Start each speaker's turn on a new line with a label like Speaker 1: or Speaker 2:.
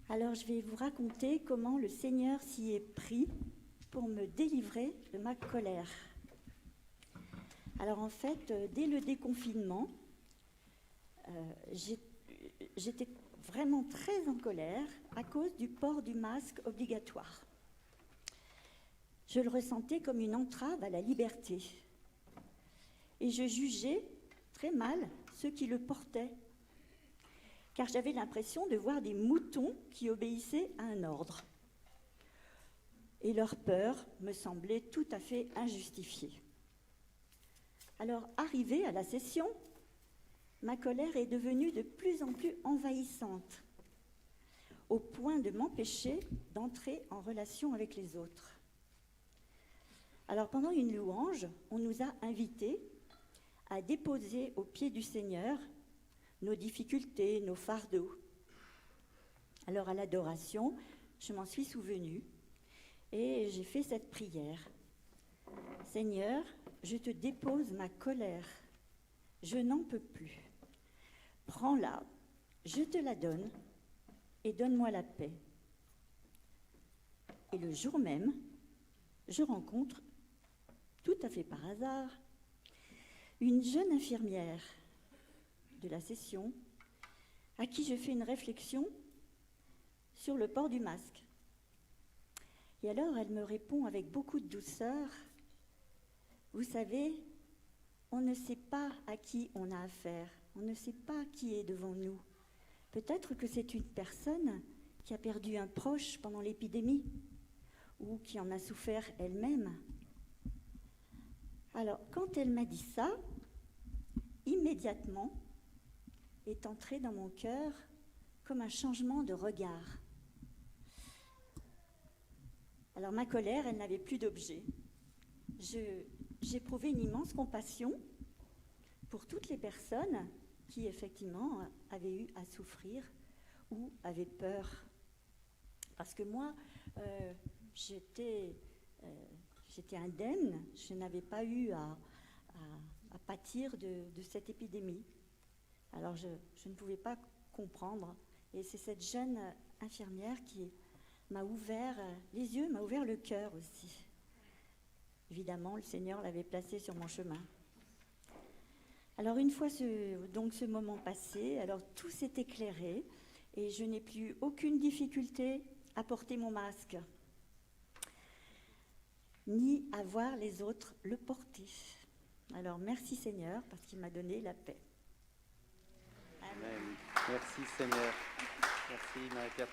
Speaker 1: Alors je vais vous raconter comment le Seigneur s'y est pris pour me délivrer de ma colère. Alors en fait, dès le déconfinement, j'étais vraiment très en colère à cause du port du masque obligatoire. Je le ressentais comme une entrave à la liberté. Et je jugeais très mal ceux qui le portaient, car j'avais l'impression de voir des moutons qui obéissaient à un ordre. Et leur peur me semblait tout à fait injustifiée. Alors, arrivée à la session, ma colère est devenue de plus en plus envahissante, au point de m'empêcher d'entrer en relation avec les autres. Alors, pendant une louange, on nous a invités à déposer aux pieds du Seigneur nos difficultés, nos fardeaux. Alors, à l'adoration, je m'en suis souvenue et j'ai fait cette prière. Seigneur, je te dépose ma colère, je n'en peux plus. Prends-la, je te la donne et donne-moi la paix. Et le jour même, je rencontre, tout à fait par hasard, une jeune infirmière de la session à qui je fais une réflexion sur le port du masque. Et alors elle me répond avec beaucoup de douceur, vous savez, on ne sait pas à qui on a affaire, on ne sait pas qui est devant nous. Peut-être que c'est une personne qui a perdu un proche pendant l'épidémie ou qui en a souffert elle-même. Alors, quand elle m'a dit ça, immédiatement est entré dans mon cœur comme un changement de regard. Alors, ma colère, elle n'avait plus d'objet. J'éprouvais une immense compassion pour toutes les personnes qui, effectivement, avaient eu à souffrir ou avaient peur. Parce que moi, j'étais indemne, je n'avais pas eu à pâtir de cette épidémie. Alors, je ne pouvais pas comprendre. Et c'est cette jeune infirmière qui m'a ouvert les yeux, m'a ouvert le cœur aussi. Évidemment, le Seigneur l'avait placé sur mon chemin. Alors, une fois ce moment passé, alors tout s'est éclairé et je n'ai plus aucune difficulté à porter mon masque, ni à voir les autres le porter. Alors, merci Seigneur, parce qu'il m'a donné la paix.
Speaker 2: Amen. Merci Seigneur. Merci Marie-Pierre.